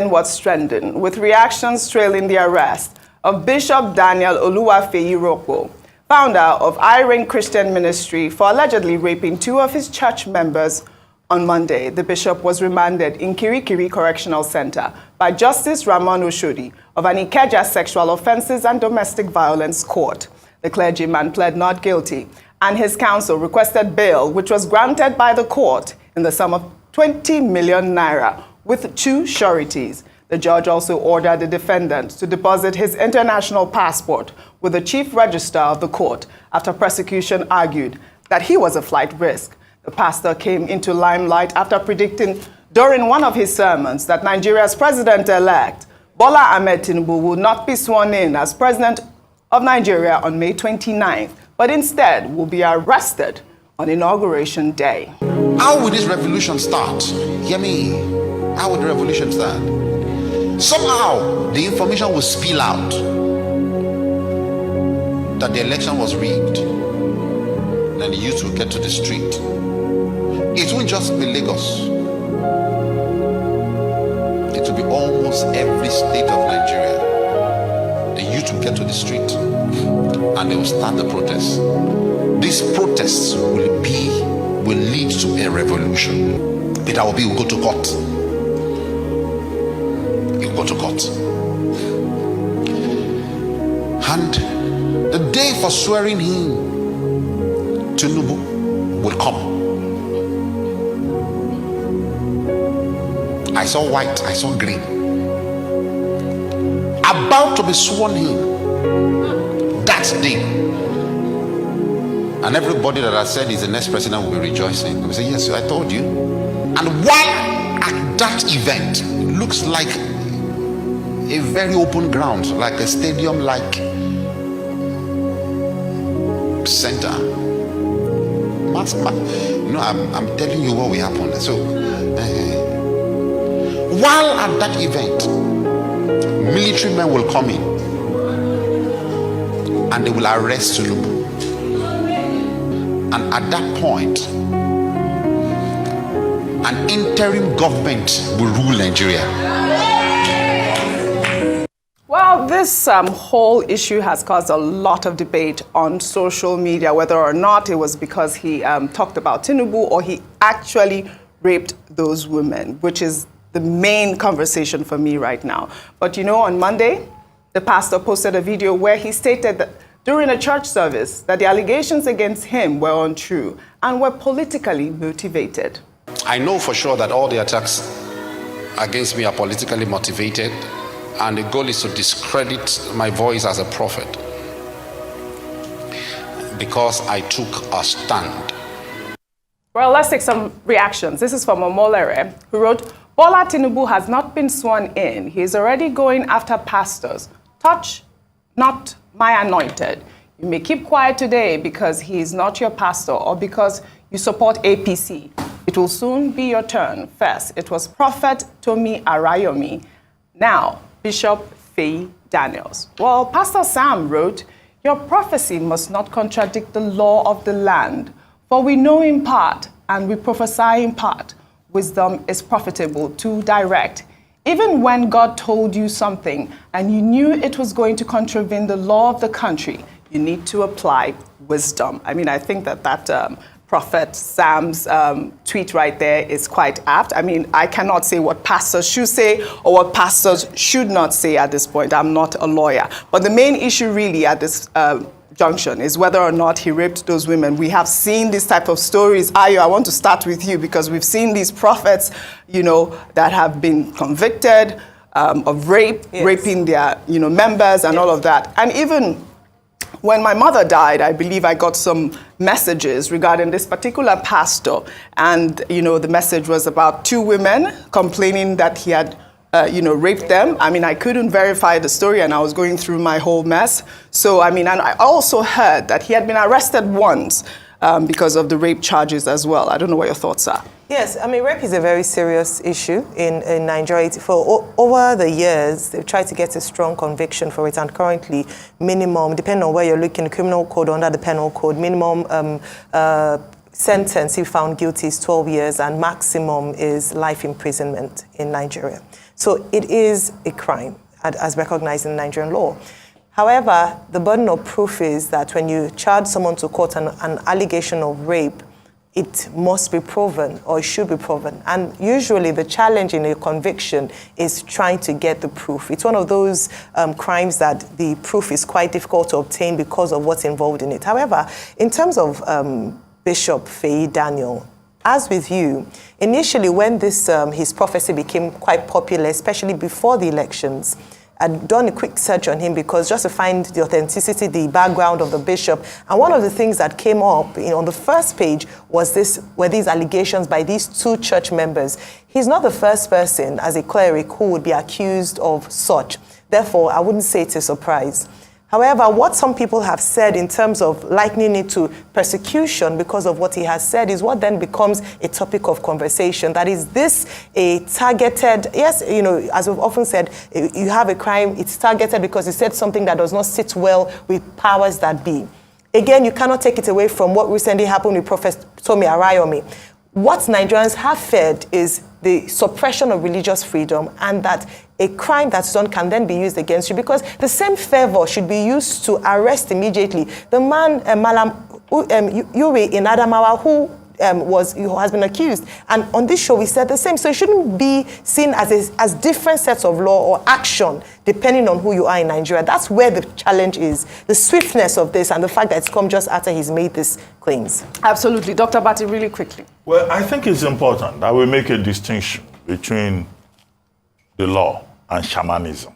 again was trending, with reactions trailing the arrest of Bishop Daniel Oluwafeyi-Rokwo, founder of Irene Christian Ministry, for allegedly raping 2 of his church members. On Monday, the bishop was remanded in Kirikiri Correctional Center by Justice Ramon Oshodi of an Ikeja Sexual Offences and Domestic Violence Court. The clergyman pled not guilty, and his counsel requested bail, which was granted by the court in the sum of 20 million naira, with 2 sureties. The judge also ordered the defendant to deposit his international passport with the chief registrar of the court after prosecution argued that he was a flight risk. The pastor came into limelight after predicting during one of his sermons that Nigeria's president-elect, Bola Ahmed Tinubu, would not be sworn in as president of Nigeria on May 29th, but instead will be arrested on Inauguration Day. How will this revolution start? Hear me. How will the revolution start? Somehow, the information will spill out that the election was rigged. Then the youth will get to the street. It won't just be Lagos. It will be almost every state of Nigeria. The youth will get to the street and they will start the protest. These protests will lead to a revolution. Peter Obi will go to court. He will go to court. And the day for swearing him, Tinubu, will come. I saw white, I saw green. About to be sworn in that day. And everybody that I said is the next president will be rejoicing. They will say, yes, I told you. And while at that event, it looks like a very open ground, like a stadium-like center. You know, I'm telling you what will happen. So, while at that event, military men will come in and they will arrest Tinubu. And at that point, an interim government will rule Nigeria. Well, this whole issue has caused a lot of debate on social media, whether or not it was because he talked about Tinubu or he actually raped those women, which is the main conversation for me right now. But you know, on Monday, the pastor posted a video where he stated that during a church service that the allegations against him were untrue and were politically motivated. I know for sure that all the attacks against me are politically motivated, and the goal is to discredit my voice as a prophet because I took a stand. Well, let's take some reactions. This is from Omolere, who wrote, Bola Tinubu has not been sworn in. He is already going after pastors. Touch not my anointed. You may keep quiet today because he is not your pastor or because you support APC. It will soon be your turn. First, it was Prophet Tomi Arayomi. Now, Bishop Faye Daniels. Well, Pastor Sam wrote, your prophecy must not contradict the law of the land, for we know in part and we prophesy in part. Wisdom is profitable to direct. Even when God told you something and you knew it was going to contravene the law of the country, you need to apply wisdom. I mean, I think that Prophet Sam's tweet right there is quite apt. I mean, I cannot say what pastors should say or what pastors should not say at this point. I'm not a lawyer. But the main issue really at this junction is whether or not he raped those women. We have seen this type of stories. Ayo, I want to start with you because we've seen these prophets, you know, that have been convicted of rape, yes, raping their, you know, members and yes, all of that. And even when my mother died, I believe I got some messages regarding this particular pastor. And, you know, the message was about 2 women complaining that he had raped them. I mean, I couldn't verify the story and I was going through my whole mess. So, I mean, and I also heard that he had been arrested once because of the rape charges as well. I don't know what your thoughts are. Yes, I mean, rape is a very serious issue in Nigeria. For over the years, they've tried to get a strong conviction for it, and currently, minimum, depending on where you're looking, the criminal code under the penal code, minimum sentence if found guilty is 12 years, and maximum is life imprisonment in Nigeria. So it is a crime as recognized in Nigerian law. However, the burden of proof is that when you charge someone to court an allegation of rape, it must be proven, or it should be proven. And usually the challenge in a conviction is trying to get the proof. It's one of those crimes that the proof is quite difficult to obtain because of what's involved in it. However, in terms of Bishop Feyi Daniel, as with you, initially when this his prophecy became quite popular, especially before the elections, I'd done a quick search on him because just to find the authenticity, the background of the bishop. And one of the things that came up on the first page were these allegations by these two church members. He's not the first person as a cleric who would be accused of such. Therefore, I wouldn't say it's a surprise. However, what some people have said in terms of likening it to persecution because of what he has said is what then becomes a topic of conversation. That is this a targeted, yes, as we've often said, you have a crime, it's targeted because he said something that does not sit well with powers that be. Again, you cannot take it away from what recently happened with Prophet Tomi Arayomi. What Nigerians have feared is the suppression of religious freedom, and that a crime that's done can then be used against you, because the same fervor should be used to arrest immediately the man, Malam Yuri in Adamawa, who has been accused. And on this show, we said the same. So it shouldn't be seen as different sets of law or action depending on who you are in Nigeria. That's where the challenge is, the swiftness of this and the fact that it's come just after he's made these claims. Absolutely. Dr. Bati, really quickly. Well, I think it's important that we make a distinction between the law and shamanism.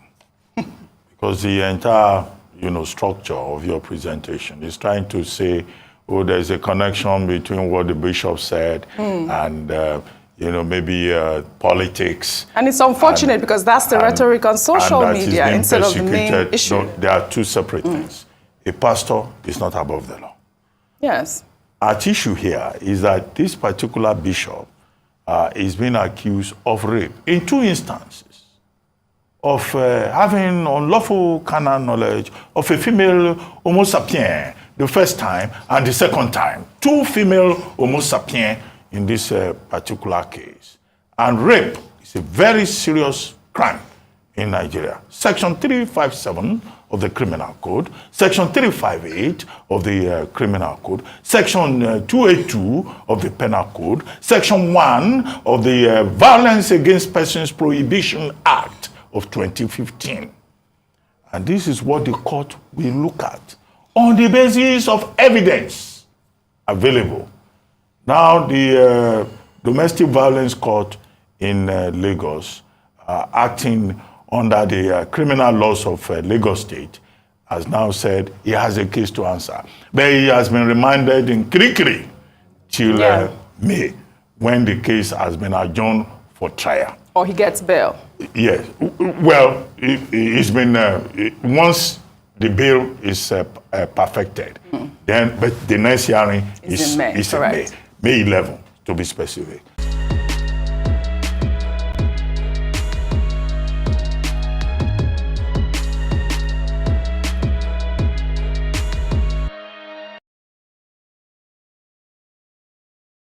Because the entire, structure of your presentation is trying to say, oh, there's a connection between what the bishop said and, maybe politics. And it's unfortunate because that's the rhetoric on social media instead of the main issue. No, there are two separate things. A pastor is not above the law. Yes. At issue here is that this particular bishop is being accused of rape in two instances. Of having unlawful carnal knowledge of a female Homo sapien the first time and the second time. Two female Homo sapien in this particular case. And rape is a very serious crime in Nigeria. Section 357 of the Criminal Code, Section 358 of the Criminal Code, Section 282 of the Penal Code, Section 1 of the Violence Against Persons Prohibition Act of 2015. And this is what the court will look at on the basis of evidence available. Now, the Domestic Violence Court in Lagos, acting under the criminal laws of Lagos State, has now said he has a case to answer. But he has been remanded in Kirikiri till May, when the case has been adjourned for trial. Or he gets bail. Yes. Well, it's been, once the bail is perfected, then, but the next hearing is in May. May 11, to be specific.